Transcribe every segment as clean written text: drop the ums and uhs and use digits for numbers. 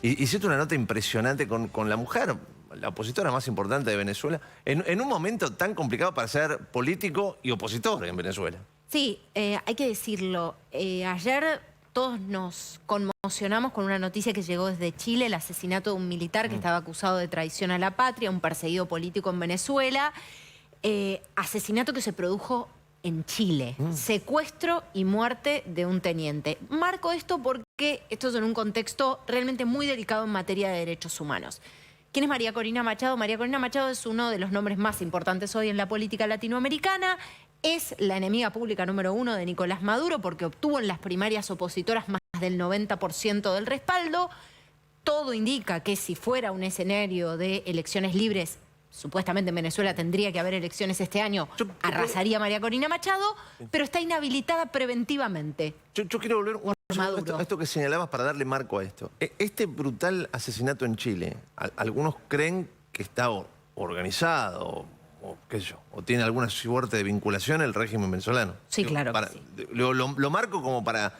Hiciste una nota impresionante con la mujer, la opositora más importante de Venezuela, en un momento tan complicado para ser político y opositor en Venezuela. Sí, hay que decirlo. Ayer todos nos conmocionamos con una noticia que llegó desde Chile, el asesinato de un militar que estaba acusado de traición a la patria, un perseguido político en Venezuela. Asesinato que se produjo en Chile. Secuestro y muerte de un teniente. Marco esto porque esto es en un contexto realmente muy delicado en materia de derechos humanos. ¿Quién es María Corina Machado? María Corina Machado es uno de los nombres más importantes hoy en la política latinoamericana. Es la enemiga pública número 1 de Nicolás Maduro porque obtuvo en las primarias opositoras más del 90% del respaldo. Todo indica que si fuera un escenario de elecciones libres, supuestamente en Venezuela tendría que haber elecciones este año, arrasaría María Corina Machado, pero está inhabilitada preventivamente. Yo quiero volver a esto que señalabas para darle marco a esto. Este brutal asesinato en Chile, algunos creen que está organizado o qué sé yo, o tiene alguna suerte de vinculación al régimen venezolano. Sí, claro que sí. Lo marco como para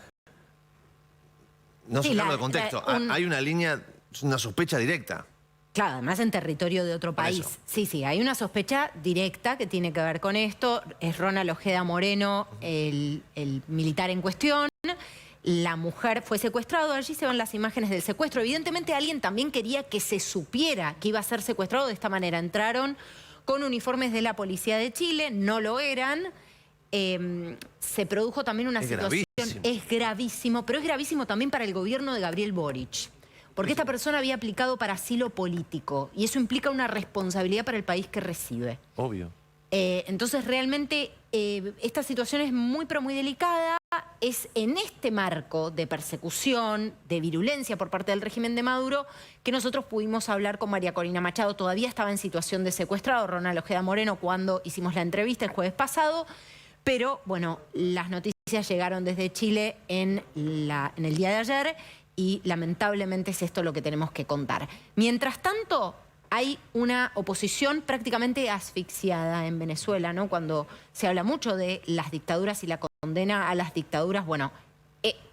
no sacarlo de contexto. Hay una línea, una sospecha directa. Claro, además en territorio de otro país. Sí, hay una sospecha directa que tiene que ver con esto. Es Ronald Ojeda Moreno, el militar en cuestión. La mujer fue secuestrada, allí se ven las imágenes del secuestro. Evidentemente alguien también quería que se supiera que iba a ser secuestrado de esta manera. Entraron con uniformes de la policía de Chile, no lo eran. Se produjo también una situación... Es gravísimo, pero es gravísimo también para el gobierno de Gabriel Boric. Porque esta persona había aplicado para asilo político y eso implica una responsabilidad para el país que recibe. Obvio. Entonces realmente esta situación es muy pero muy delicada. Es en este marco de persecución, de virulencia por parte del régimen de Maduro que nosotros pudimos hablar con María Corina Machado. Todavía estaba en situación de secuestrado Ronald Ojeda Moreno cuando hicimos la entrevista el jueves pasado. Pero bueno, las noticias llegaron desde Chile en el día de ayer. Y lamentablemente es esto lo que tenemos que contar. Mientras tanto, hay una oposición prácticamente asfixiada en Venezuela, ¿no? Cuando se habla mucho de las dictaduras y la condena a las dictaduras, bueno,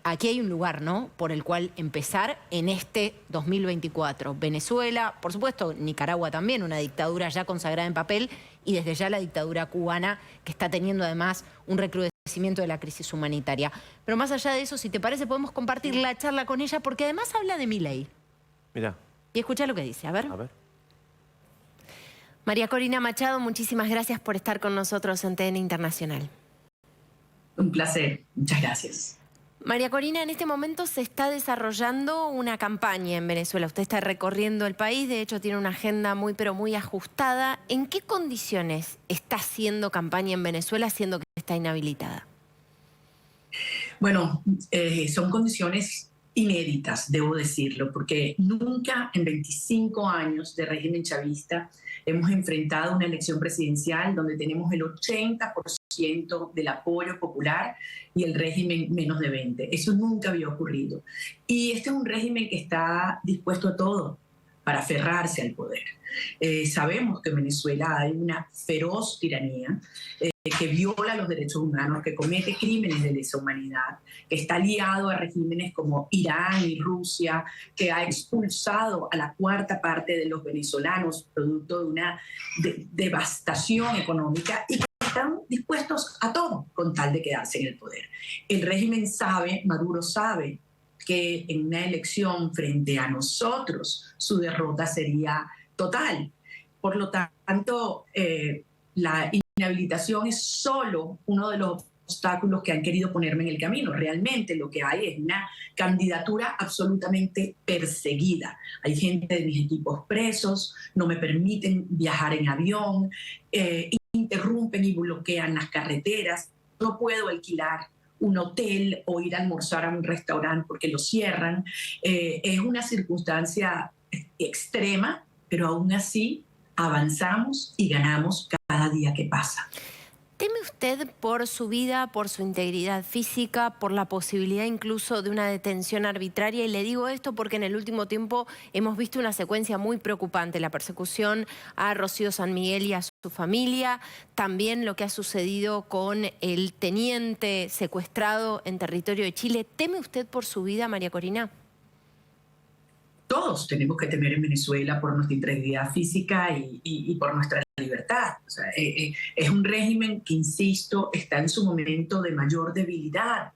aquí hay un lugar, ¿no?, por el cual empezar en este 2024. Venezuela, por supuesto, Nicaragua también, una dictadura ya consagrada en papel, y desde ya la dictadura cubana, que está teniendo además un recrudecimiento de la crisis humanitaria. Pero más allá de eso, si te parece, podemos compartir la charla con ella, porque además habla de Milei. Mirá. Y escucha lo que dice, a ver. A ver. María Corina Machado, muchísimas gracias por estar con nosotros en TN Internacional. Un placer, muchas gracias. María Corina, en este momento se está desarrollando una campaña en Venezuela. Usted está recorriendo el país, de hecho tiene una agenda muy pero muy ajustada. ¿En qué condiciones está haciendo campaña en Venezuela siendo que está inhabilitada? Bueno, son condiciones inéditas, debo decirlo, porque nunca en 25 años de régimen chavista hemos enfrentado una elección presidencial donde tenemos el 80% del apoyo popular y el régimen menos de 20%. Eso nunca había ocurrido. Y este es un régimen que está dispuesto a todo para aferrarse al poder. Sabemos que en Venezuela hay una feroz tiranía que viola los derechos humanos, que comete crímenes de lesa humanidad, que está aliado a regímenes como Irán y Rusia, que ha expulsado a la cuarta parte de los venezolanos producto de una devastación económica y que están dispuestos a todo con tal de quedarse en el poder. El régimen sabe, Maduro sabe, que en una elección frente a nosotros su derrota sería total. Por lo tanto, la inhabilitación es solo uno de los obstáculos que han querido ponerme en el camino. Realmente lo que hay es una candidatura absolutamente perseguida. Hay gente de mis equipos presos, no me permiten viajar en avión, interrumpen y bloquean las carreteras, no puedo alquilar un hotel o ir a almorzar a un restaurante porque lo cierran. Es una circunstancia extrema, pero aún así avanzamos y ganamos cada día que pasa. ¿Teme usted por su vida, por su integridad física, por la posibilidad incluso de una detención arbitraria? Y le digo esto porque en el último tiempo hemos visto una secuencia muy preocupante, la persecución a Rocío San Miguel y a su familia, también lo que ha sucedido con el teniente secuestrado en territorio de Chile. ¿Teme usted por su vida, María Corina? todos tenemos que temer en Venezuela por nuestra integridad física y por nuestra libertad. O sea, es un régimen que, insisto, está en su momento de mayor debilidad.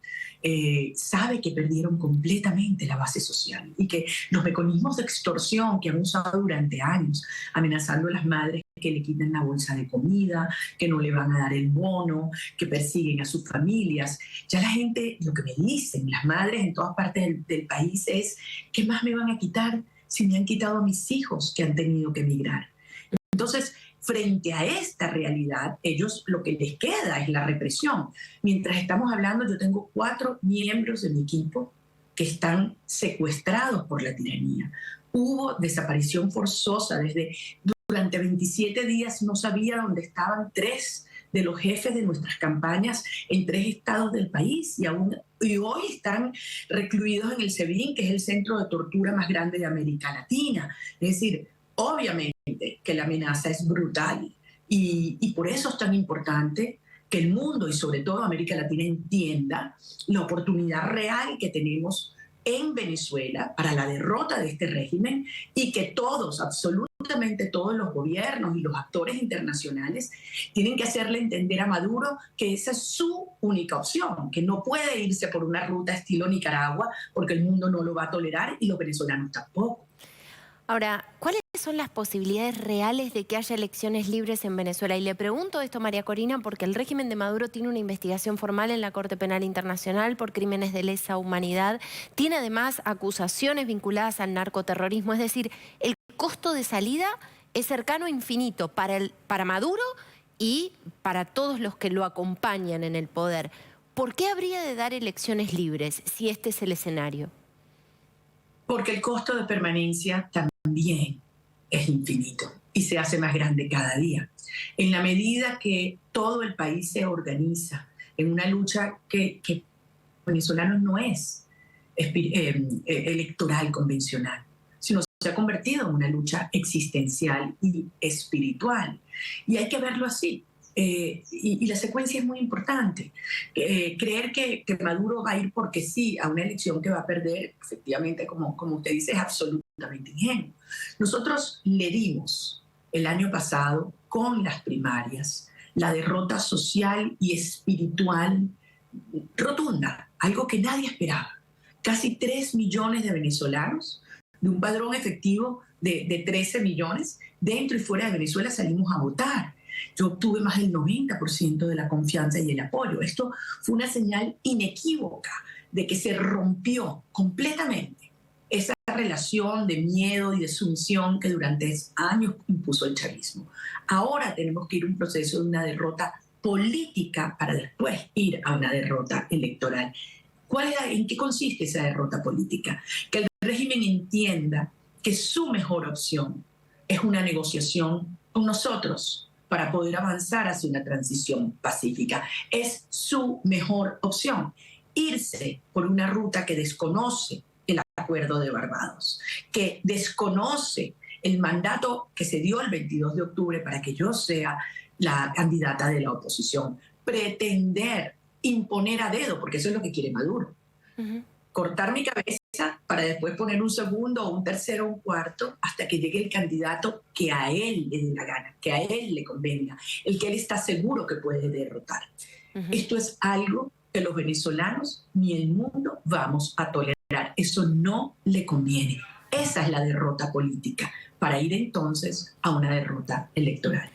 Sabe que perdieron completamente la base social y que los mecanismos de extorsión que han usado durante años, amenazando a las madres que le quiten la bolsa de comida, que no le van a dar el bono, que persiguen a sus familias. Ya la gente, lo que me dicen las madres en todas partes del país es: ¿qué más me van a quitar si me han quitado a mis hijos que han tenido que emigrar? Entonces, frente a esta realidad, ellos lo que les queda es la represión. Mientras estamos hablando, yo tengo 4 miembros de mi equipo que están secuestrados por la tiranía. Hubo desaparición forzosa durante 27 días, no sabía dónde estaban 3 de los jefes de nuestras campañas en 3 estados del país y hoy están recluidos en el SEBIN, que es el centro de tortura más grande de América Latina. Es decir, obviamente que la amenaza es brutal y por eso es tan importante que el mundo y sobre todo América Latina entienda la oportunidad real que tenemos en Venezuela para la derrota de este régimen y que todos, absolutamente todos los gobiernos y los actores internacionales tienen que hacerle entender a Maduro que esa es su única opción, que no puede irse por una ruta estilo Nicaragua porque el mundo no lo va a tolerar y los venezolanos tampoco. Ahora, ¿cuáles son las posibilidades reales de que haya elecciones libres en Venezuela? Y le pregunto esto, María Corina, porque el régimen de Maduro tiene una investigación formal en la Corte Penal Internacional por crímenes de lesa humanidad. Tiene además acusaciones vinculadas al narcoterrorismo. Es decir, el costo de salida es cercano a infinito para Maduro y para todos los que lo acompañan en el poder. ¿Por qué habría de dar elecciones libres si este es el escenario? Porque el costo de permanencia también es infinito y se hace más grande cada día. En la medida que todo el país se organiza en una lucha que venezolanos no es electoral convencional, sino se ha convertido en una lucha existencial y espiritual. Y hay que verlo así. Y la secuencia es muy importante. Creer que Maduro va a ir porque sí a una elección que va a perder, efectivamente, como usted dice, es absolutamente ingenuo. Nosotros le dimos el año pasado, con las primarias, la derrota social y espiritual rotunda, algo que nadie esperaba. Casi 3 millones de venezolanos, de un padrón efectivo de 13 millones, dentro y fuera de Venezuela salimos a votar. Yo obtuve más del 90% de la confianza y el apoyo. Esto fue una señal inequívoca de que se rompió completamente esa relación de miedo y de sumisión que durante años impuso el chavismo. Ahora tenemos que ir a un proceso de una derrota política para después ir a una derrota electoral. ¿En qué consiste esa derrota política? Que el régimen entienda que su mejor opción es una negociación con nosotros, para poder avanzar hacia una transición pacífica. Es su mejor opción. Irse por una ruta que desconoce el acuerdo de Barbados, que desconoce el mandato que se dio el 22 de octubre para que yo sea la candidata de la oposición. Pretender imponer a dedo, porque eso es lo que quiere Maduro. Cortar mi cabeza para después poner un segundo, un tercero, un cuarto, hasta que llegue el candidato que a él le dé la gana, que a él le convenga, el que él está seguro que puede derrotar. Esto es algo que los venezolanos ni el mundo vamos a tolerar. Eso no le conviene. Esa es la derrota política, para ir entonces a una derrota electoral.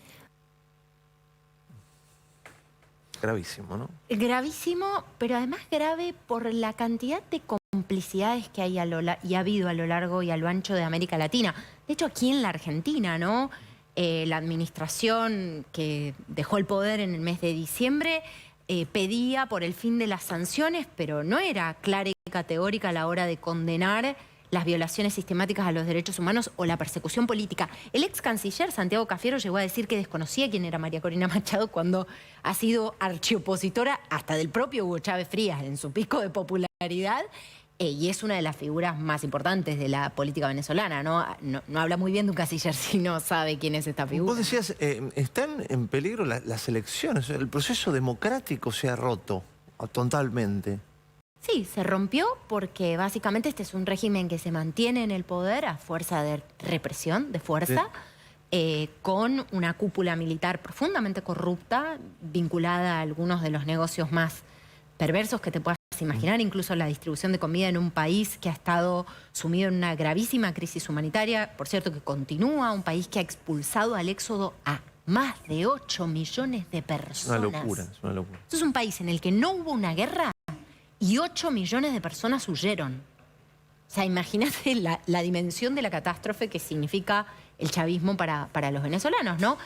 Gravísimo, ¿no? Gravísimo, pero además grave por la cantidad de complicidades que hay y ha habido a lo largo y a lo ancho de América Latina. De hecho, aquí en la Argentina, ¿no? La administración que dejó el poder en el mes de diciembre pedía por el fin de las sanciones, pero no era clara y categórica a la hora de condenar las violaciones sistemáticas a los derechos humanos o la persecución política. El ex canciller Santiago Cafiero llegó a decir que desconocía quién era María Corina Machado cuando ha sido archiopositora hasta del propio Hugo Chávez Frías en su pico de popularidad. Y es una de las figuras más importantes de la política venezolana, ¿no? No habla muy bien de un canciller si no sabe quién es esta figura. Vos decías, están en peligro las elecciones, el proceso democrático se ha roto totalmente. Sí, se rompió porque básicamente este es un régimen que se mantiene en el poder a fuerza de represión, de fuerza, con una cúpula militar profundamente corrupta, vinculada a algunos de los negocios más perversos que te puedas imaginar, incluso la distribución de comida en un país que ha estado sumido en una gravísima crisis humanitaria, por cierto que continúa, un país que ha expulsado al éxodo a más de 8 millones de personas. Es una locura, es una locura. Esto es un país en el que no hubo una guerra y 8 millones de personas huyeron. O sea, imagínate la dimensión de la catástrofe que significa el chavismo para los venezolanos, ¿no?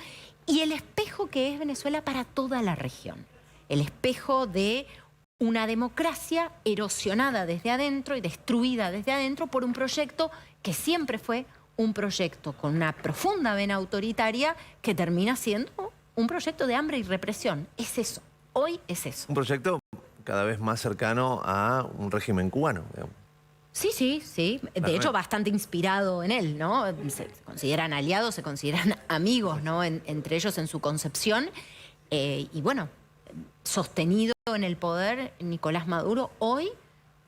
Y el espejo que es Venezuela para toda la región. El espejo de una democracia erosionada desde adentro y destruida desde adentro por un proyecto que siempre fue un proyecto con una profunda vena autoritaria que termina siendo un proyecto de hambre y represión. Es eso. Hoy es eso. Un proyecto cada vez más cercano a un régimen cubano, digamos. Sí, sí, sí. De hecho, bastante inspirado en él, ¿no? Se consideran aliados, se consideran amigos, ¿no? Entre ellos en su concepción. Y bueno, sostenido en el poder Nicolás Maduro hoy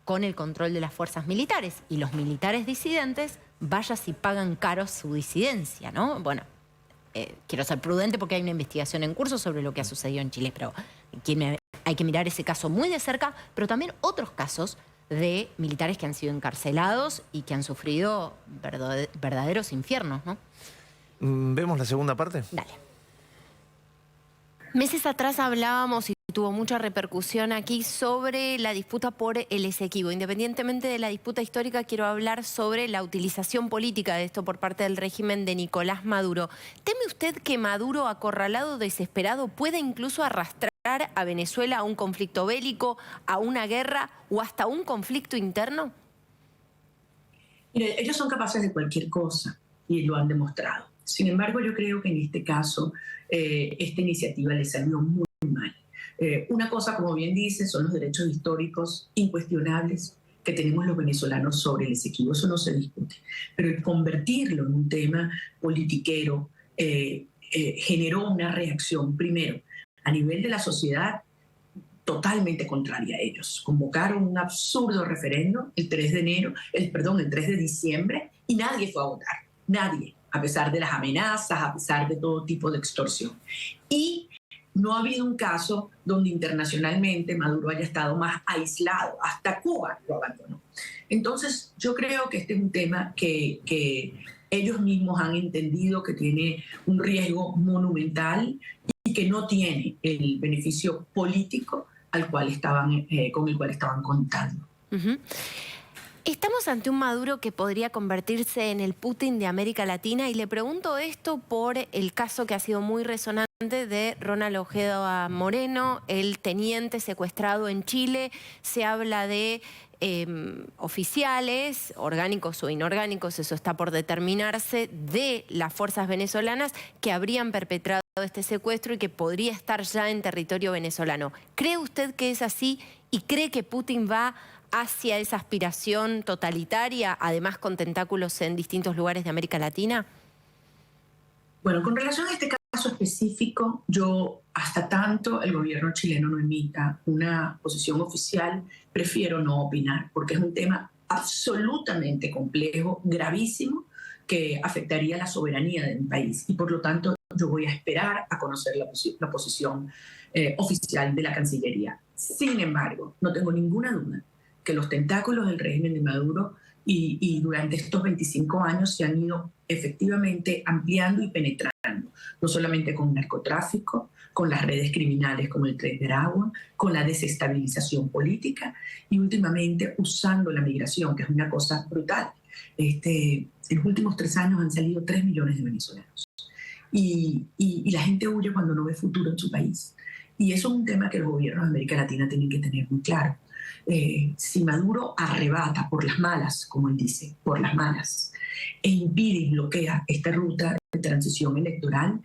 con el control de las fuerzas militares. Y los militares disidentes, vaya si pagan caro su disidencia, ¿no? Bueno, quiero ser prudente porque hay una investigación en curso sobre lo que ha sucedido en Chile, pero hay que mirar ese caso muy de cerca, pero también otros casos de militares que han sido encarcelados y que han sufrido verdaderos infiernos, ¿no? ¿Vemos la segunda parte? Dale. Meses atrás hablábamos y tuvo mucha repercusión aquí sobre la disputa por el Esequibo. Independientemente de la disputa histórica, quiero hablar sobre la utilización política de esto por parte del régimen de Nicolás Maduro. ¿Teme usted que Maduro, acorralado, desesperado, pueda incluso arrastrar a Venezuela a un conflicto bélico, a una guerra o hasta un conflicto interno? Mire, ellos son capaces de cualquier cosa y lo han demostrado. Sin embargo, yo creo que en este caso esta iniciativa les salió muy mal. Una cosa, como bien dice, son los derechos históricos incuestionables que tenemos los venezolanos sobre el Esequibo, eso no se discute. Pero el convertirlo en un tema politiquero generó una reacción, primero, a nivel de la sociedad totalmente contraria a ellos. Convocaron un absurdo referendo el 3 de diciembre, y nadie fue a votar, nadie, a pesar de las amenazas, a pesar de todo tipo de extorsión. Y no ha habido un caso donde internacionalmente Maduro haya estado más aislado. Hasta Cuba lo abandonó. Entonces, yo creo que este es un tema que ellos mismos han entendido que tiene un riesgo monumental y que no tiene el beneficio político con el cual estaban contando. Estamos ante un Maduro que podría convertirse en el Putin de América Latina, y le pregunto esto por el caso que ha sido muy resonante de Ronald Ojeda Moreno, el teniente secuestrado en Chile. Se habla de oficiales, orgánicos o inorgánicos, eso está por determinarse, de las fuerzas venezolanas que habrían perpetrado este secuestro y que podría estar ya en territorio venezolano. ¿Cree usted que es así y cree que Putin va hacia esa aspiración totalitaria, además con tentáculos en distintos lugares de América Latina? Bueno, con relación a este caso específico, yo, hasta tanto el gobierno chileno no emita una posición oficial, prefiero no opinar, porque es un tema absolutamente complejo, gravísimo, que afectaría la soberanía de mi país. Y por lo tanto, yo voy a esperar a conocer la posición oficial de la Cancillería. Sin embargo, no tengo ninguna duda que los tentáculos del régimen de Maduro y durante estos 25 años se han ido efectivamente ampliando y penetrando, no solamente con narcotráfico, con las redes criminales como el Tren de Aragua, con la desestabilización política y últimamente usando la migración, que es una cosa brutal. En los últimos 3 años han salido 3 millones de venezolanos y la gente huye cuando no ve futuro en su país. Y eso es un tema que los gobiernos de América Latina tienen que tener muy claro. Si Maduro arrebata por las malas, como él dice, por las malas, e impide y bloquea esta ruta de transición electoral,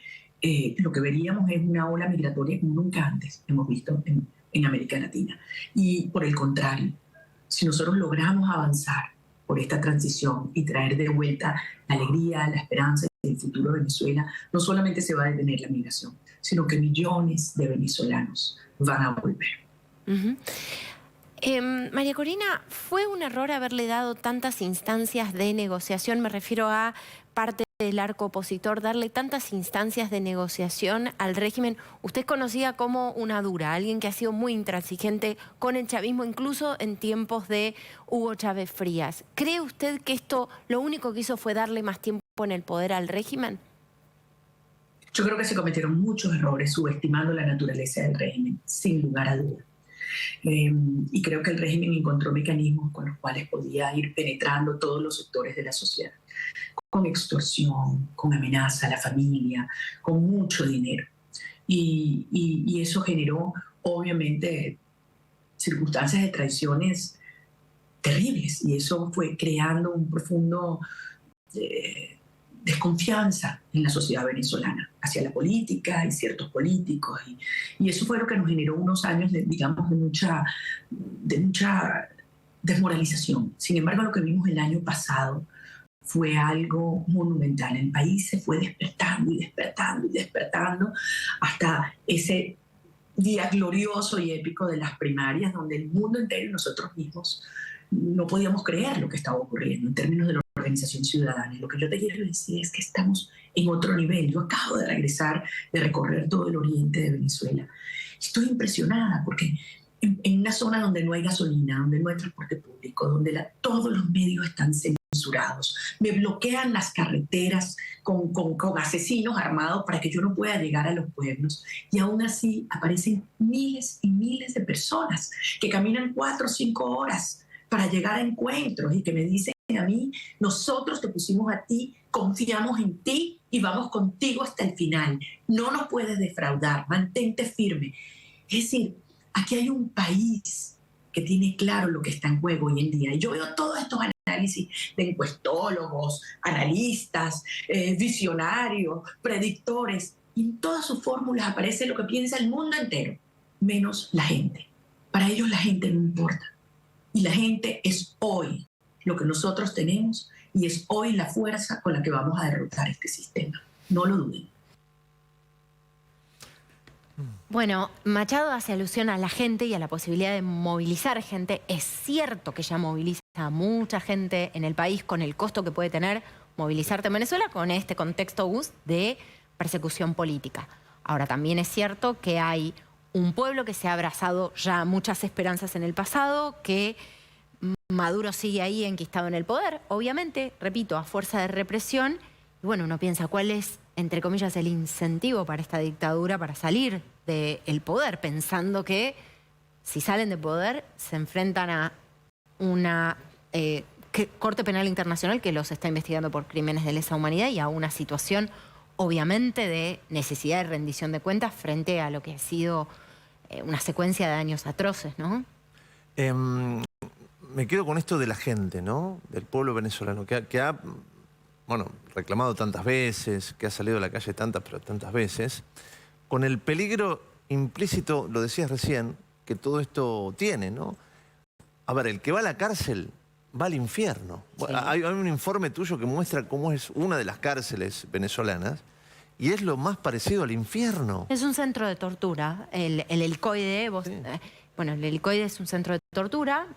lo que veríamos es una ola migratoria como nunca antes hemos visto en América Latina. Y por el contrario, si nosotros logramos avanzar por esta transición y traer de vuelta la alegría, la esperanza y el futuro de Venezuela, no solamente se va a detener la migración, sino que millones de venezolanos van a volver. María Corina, ¿fue un error haberle dado tantas instancias de negociación? Me refiero a parte del arco opositor, darle tantas instancias de negociación al régimen. Usted es conocida como una dura, alguien que ha sido muy intransigente con el chavismo, incluso en tiempos de Hugo Chávez Frías. ¿Cree usted que esto lo único que hizo fue darle más tiempo en el poder al régimen? Yo creo que se cometieron muchos errores subestimando la naturaleza del régimen, sin lugar a duda. Y creo que el régimen encontró mecanismos con los cuales podía ir penetrando todos los sectores de la sociedad, con extorsión, con amenaza a la familia, con mucho dinero. Y eso generó, obviamente, circunstancias de traiciones terribles, y eso fue creando un profundo desconfianza en la sociedad venezolana hacia la política y ciertos políticos, y eso fue lo que nos generó unos años de mucha desmoralización. Sin embargo, lo que vimos el año pasado fue algo monumental. El país se fue despertando y despertando y despertando hasta ese día glorioso y épico de las primarias, donde el mundo entero y nosotros mismos no podíamos creer lo que estaba ocurriendo en términos de la organización ciudadana. Y lo que yo te quiero decir es que estamos en otro nivel. Yo acabo de regresar de recorrer todo el oriente de Venezuela. Estoy impresionada porque en una zona donde no hay gasolina, donde no hay transporte público, donde todos los medios están censurados, me bloquean las carreteras con asesinos armados para que yo no pueda llegar a los pueblos, y aún así aparecen miles y miles de personas que caminan 4 o 5 horas para llegar a encuentros y que me dicen a mí: nosotros te pusimos a ti, confiamos en ti y vamos contigo hasta el final. No nos puedes defraudar, mantente firme. Es decir, aquí hay un país que tiene claro lo que está en juego hoy en día. Y yo veo todos estos análisis de encuestólogos, analistas, visionarios, predictores, y en todas sus fórmulas aparece lo que piensa el mundo entero, menos la gente. Para ellos la gente no importa. Y la gente es hoy lo que nosotros tenemos, y es hoy la fuerza con la que vamos a derrotar este sistema. No lo duden. Bueno, Machado hace alusión a la gente y a la posibilidad de movilizar gente. Es cierto que ya moviliza a mucha gente en el país, con el costo que puede tener movilizarte en Venezuela con este contexto, Gus, de persecución política. Ahora, también es cierto que hay un pueblo que se ha abrazado ya muchas esperanzas en el pasado, que Maduro sigue ahí enquistado en el poder, obviamente, repito, a fuerza de represión. Y bueno, uno piensa cuál es, entre comillas, el incentivo para esta dictadura para salir del poder, pensando que si salen de poder se enfrentan a una Corte Penal Internacional que los está investigando por crímenes de lesa humanidad, y a una situación, obviamente, de necesidad de rendición de cuentas frente a lo que ha sido una secuencia de años atroces, ¿no? Me quedo con esto de la gente, ¿no? Del pueblo venezolano, que ha, bueno, reclamado tantas veces, que ha salido a la calle tantas, pero tantas veces, con el peligro implícito, lo decías recién, que todo esto tiene, ¿no? A ver, el que va a la cárcel va al infierno. Sí. Hay un informe tuyo que muestra cómo es una de las cárceles venezolanas, y es lo más parecido al infierno. Es un centro de tortura. El Helicoide, Sí. Bueno, el Helicoide es un centro de tortura.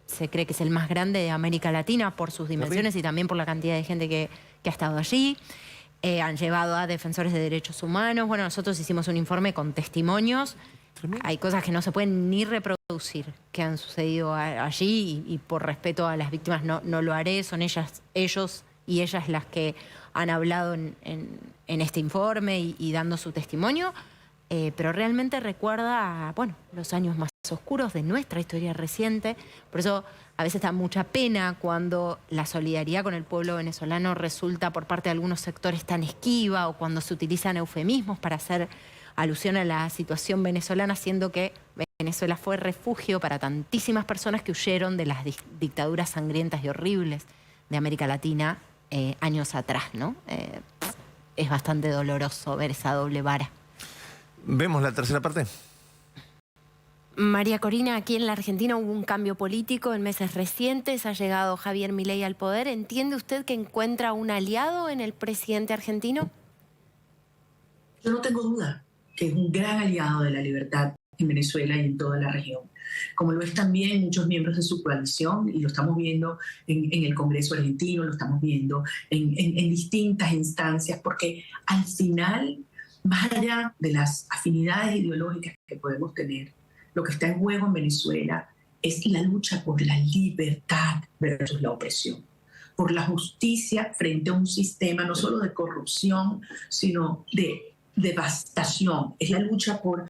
Se cree que es el más grande de América Latina por sus dimensiones y también por la cantidad de gente que ha estado allí. Han llevado a defensores de derechos humanos. Bueno, nosotros hicimos un informe con testimonios. Tremendo. Hay cosas que no se pueden ni reproducir que han sucedido allí, y por respeto a las víctimas no lo haré. Son ellos y ellas las que han hablado en este informe y dando su testimonio. Pero realmente recuerda, bueno, los años más oscuros de nuestra historia reciente. Por eso a veces da mucha pena cuando la solidaridad con el pueblo venezolano resulta por parte de algunos sectores tan esquiva, o cuando se utilizan eufemismos para hacer alusión a la situación venezolana, siendo que Venezuela fue refugio para tantísimas personas que huyeron de las dictaduras sangrientas y horribles de América Latina años atrás, ¿no? Es bastante doloroso ver esa doble vara. ¿Vemos la tercera parte? María Corina, aquí en la Argentina hubo un cambio político en meses recientes, ha llegado Javier Milei al poder. ¿Entiende usted que encuentra un aliado en el presidente argentino? Yo no tengo duda que es un gran aliado de la libertad en Venezuela y en toda la región, como lo es también muchos miembros de su coalición, y lo estamos viendo en el Congreso argentino, lo estamos viendo en distintas instancias, porque al final, más allá de las afinidades ideológicas que podemos tener, lo que está en juego en Venezuela es la lucha por la libertad versus la opresión, por la justicia frente a un sistema no solo de corrupción, sino de devastación. Es la lucha por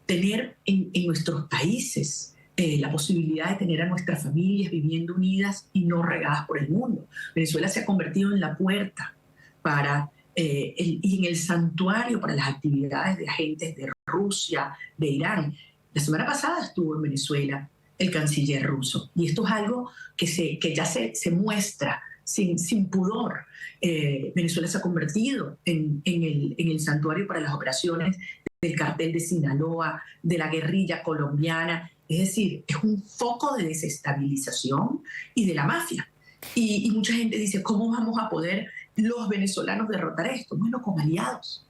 tener en nuestros países la posibilidad de tener a nuestras familias viviendo unidas y no regadas por el mundo. Venezuela se ha convertido en la puerta para, y en el santuario para las actividades de agentes de Rusia, de Irán. La semana pasada estuvo en Venezuela el canciller ruso, y esto es algo que ya se muestra sin pudor. Venezuela se ha convertido en el santuario para las operaciones del cartel de Sinaloa, de la guerrilla colombiana. Es decir, es un foco de desestabilización y de la mafia. Y mucha gente dice, ¿cómo vamos a poder los venezolanos derrotar esto? Bueno, con aliados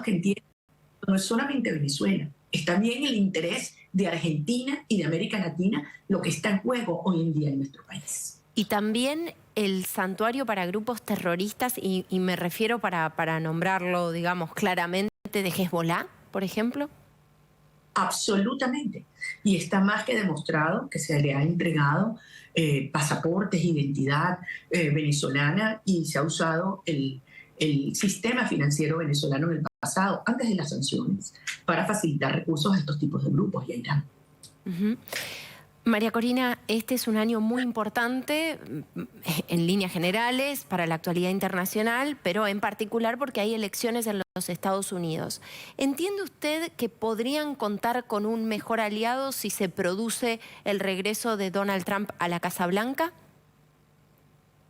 que entiendan. No es solamente Venezuela, es también el interés de Argentina y de América Latina lo que está en juego hoy en día en nuestro país. Y también el santuario para grupos terroristas, y me refiero para nombrarlo, digamos, claramente, de Hezbollah, por ejemplo. Absolutamente. Y está más que demostrado que se le ha entregado pasaportes, identidad venezolana, y se ha usado el sistema financiero venezolano en el pasado, antes de las sanciones, para facilitar recursos a estos tipos de grupos y a Irán. María Corina, este es un año muy importante en líneas generales para la actualidad internacional, pero en particular porque hay elecciones en los Estados Unidos. ¿Entiende usted que podrían contar con un mejor aliado si se produce el regreso de Donald Trump a la Casa Blanca?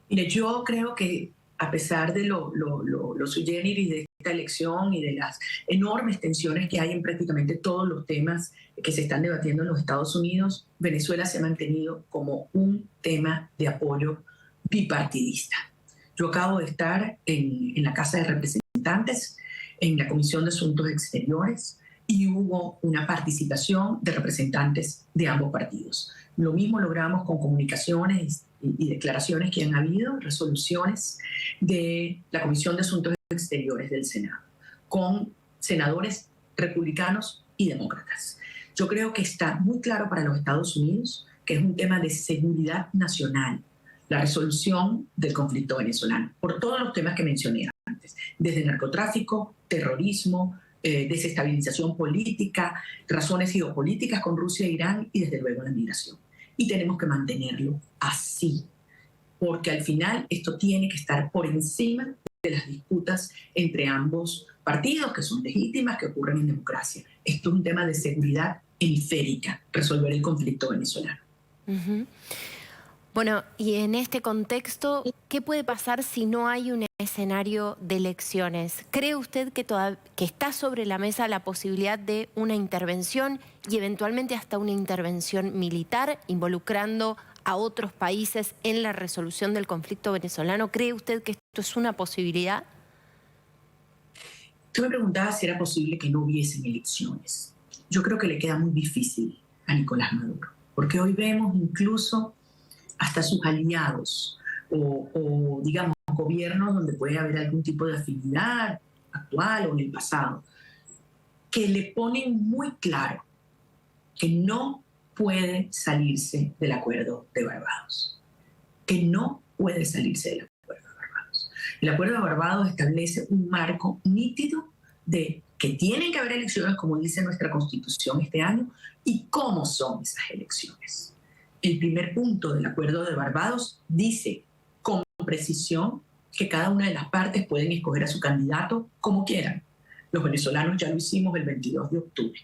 Mire, yo creo que a pesar de lo sui generis de esta elección y de las enormes tensiones que hay en prácticamente todos los temas que se están debatiendo en los Estados Unidos, Venezuela se ha mantenido como un tema de apoyo bipartidista. Yo acabo de estar en la Casa de Representantes, en la Comisión de Asuntos Exteriores, y hubo una participación de representantes de ambos partidos. Lo mismo logramos con comunicaciones y declaraciones que han habido, resoluciones de la Comisión de Asuntos Exteriores del Senado, con senadores republicanos y demócratas. Yo creo que está muy claro para los Estados Unidos que es un tema de seguridad nacional, la resolución del conflicto venezolano, por todos los temas que mencioné antes, desde narcotráfico, terrorismo, desestabilización política, razones geopolíticas con Rusia e Irán, y desde luego la migración. Y tenemos que mantenerlo así, porque al final esto tiene que estar por encima de las disputas entre ambos partidos, que son legítimas, que ocurren en democracia. Esto es un tema de seguridad hemisférica, resolver el conflicto venezolano. Bueno, y en este contexto, ¿qué puede pasar si no hay un escenario de elecciones? ¿Cree usted que está sobre la mesa la posibilidad de una intervención y eventualmente hasta una intervención militar involucrando a otros países en la resolución del conflicto venezolano? ¿Cree usted que esto es una posibilidad? Tú me preguntabas si era posible que no hubiesen elecciones. Yo creo que le queda muy difícil a Nicolás Maduro, porque hoy vemos incluso hasta sus aliados o digamos, gobiernos donde puede haber algún tipo de afinidad actual o en el pasado, que le ponen muy claro que no puede salirse del Acuerdo de Barbados, que no puede salirse del Acuerdo de Barbados. El Acuerdo de Barbados establece un marco nítido de que tienen que haber elecciones, como dice nuestra Constitución este año, y cómo son esas elecciones. El primer punto del Acuerdo de Barbados dice con precisión que cada una de las partes pueden escoger a su candidato como quieran. Los venezolanos ya lo hicimos el 22 de octubre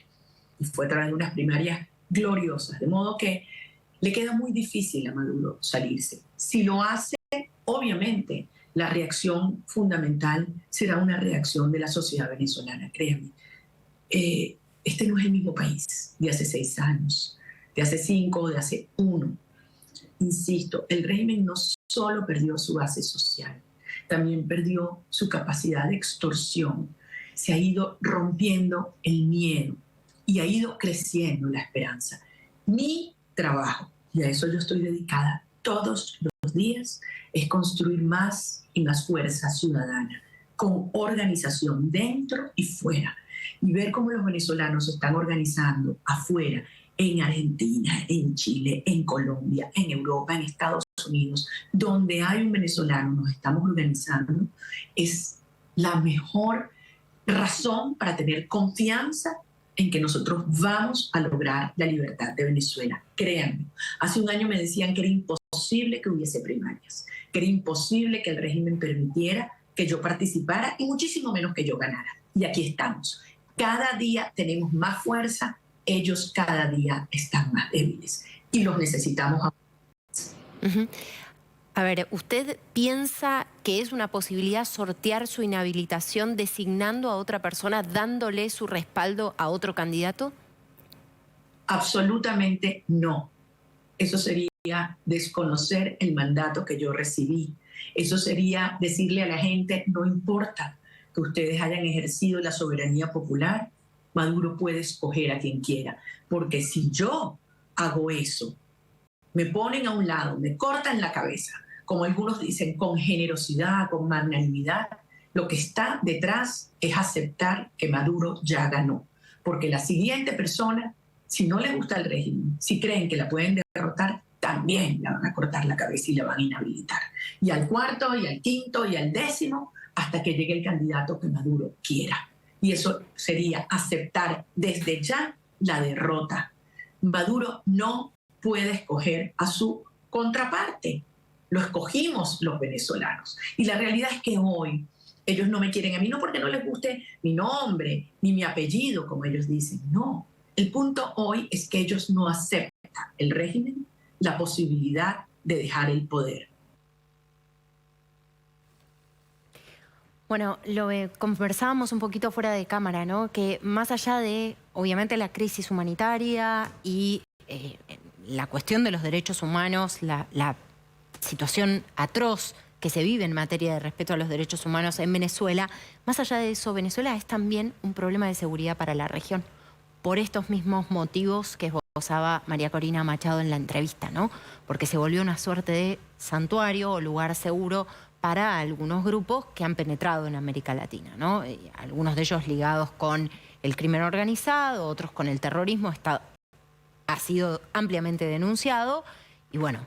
y fue a través de unas primarias gloriosas, de modo que le queda muy difícil a Maduro salirse. Si lo hace, obviamente, la reacción fundamental será una reacción de la sociedad venezolana, créanme. Este no es el mismo país de hace 6 años, de hace 5 o de hace 1. Insisto, el régimen no solo perdió su base social, también perdió su capacidad de extorsión. Se ha ido rompiendo el miedo. y ha ido creciendo la esperanza. Mi trabajo, y a eso yo estoy dedicada todos los días, es construir más y más fuerza ciudadana, con organización dentro y fuera, y ver cómo los venezolanos se están organizando afuera, en Argentina, en Chile, en Colombia, en Europa, en Estados Unidos, donde hay un venezolano, nos estamos organizando, es la mejor razón para tener confianza en que nosotros vamos a lograr la libertad de Venezuela. Créanme, hace un año me decían que era imposible que hubiese primarias, que era imposible que el régimen permitiera que yo participara y muchísimo menos que yo ganara. Y aquí estamos. Cada día tenemos más fuerza, ellos cada día están más débiles y los necesitamos. A ver, ¿usted piensa que es una posibilidad sortear su inhabilitación designando a otra persona, dándole su respaldo a otro candidato? Absolutamente no. Eso sería desconocer el mandato que yo recibí. Eso sería decirle a la gente, no importa que ustedes hayan ejercido la soberanía popular, Maduro puede escoger a quien quiera. Porque si yo hago eso, me ponen a un lado, me cortan la cabeza, como algunos dicen, con generosidad, con magnanimidad, lo que está detrás es aceptar que Maduro ya ganó. Porque la siguiente persona, si no le gusta el régimen, si creen que la pueden derrotar, también la van a cortar la cabeza y la van a inhabilitar. Y al cuarto, y al quinto, y al décimo, hasta que llegue el candidato que Maduro quiera. Y eso sería aceptar desde ya la derrota. Maduro no puede escoger a su contraparte. Lo escogimos los venezolanos. Y la realidad es que hoy ellos no me quieren a mí, no porque no les guste mi nombre, ni mi apellido, como ellos dicen. No. El punto hoy es que ellos no aceptan el régimen, la posibilidad de dejar el poder. Bueno, lo conversábamos un poquito fuera de cámara, ¿no? Que más allá de, obviamente, la crisis humanitaria y la cuestión de los derechos humanos, la situación atroz que se vive en materia de respeto a los derechos humanos en Venezuela, más allá de eso, Venezuela es también un problema de seguridad para la región, por estos mismos motivos que esbozaba María Corina Machado en la entrevista, ¿no? Porque se volvió una suerte de santuario o lugar seguro para algunos grupos que han penetrado en América Latina, ¿no? Algunos de ellos ligados con el crimen organizado, otros con el terrorismo, ha sido ampliamente denunciado y bueno,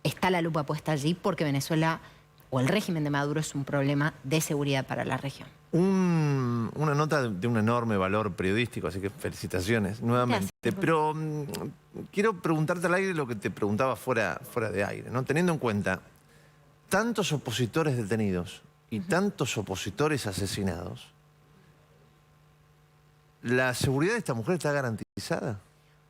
está la lupa puesta allí porque Venezuela o el régimen de Maduro es un problema de seguridad para la región. Una nota de un enorme valor periodístico, así que felicitaciones nuevamente. Gracias. Pero quiero preguntarte al aire lo que te preguntaba fuera de aire, ¿no? Teniendo en cuenta tantos opositores detenidos y tantos opositores asesinados, ¿la seguridad de esta mujer está garantizada?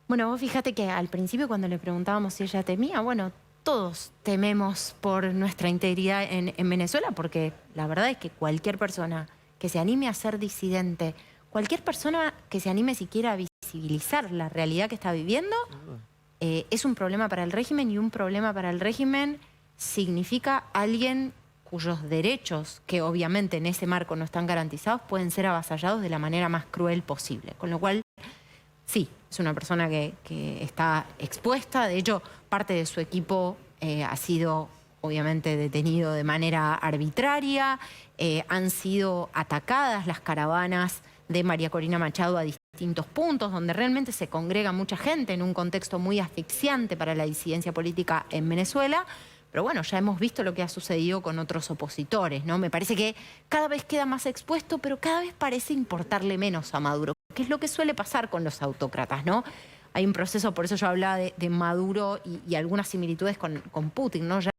Bueno, vos fíjate que al principio cuando le preguntábamos si ella temía, bueno, todos tememos por nuestra integridad en Venezuela, porque la verdad es que cualquier persona que se anime a ser disidente, cualquier persona que se anime siquiera a visibilizar la realidad que está viviendo, es un problema para el régimen, y un problema para el régimen significa alguien cuyos derechos, que obviamente en ese marco no están garantizados, pueden ser avasallados de la manera más cruel posible. Con lo cual, sí, es una persona que está expuesta. De hecho, parte de su equipo ha sido obviamente detenido de manera arbitraria. Han sido atacadas las caravanas de María Corina Machado a distintos puntos, donde realmente se congrega mucha gente en un contexto muy asfixiante para la disidencia política en Venezuela. Pero bueno, ya hemos visto lo que ha sucedido con otros opositores, ¿no? Me parece que cada vez queda más expuesto, pero cada vez parece importarle menos a Maduro, que es lo que suele pasar con los autócratas, ¿no? Hay un proceso, por eso yo hablaba de Maduro y algunas similitudes con Putin, ¿no? Ya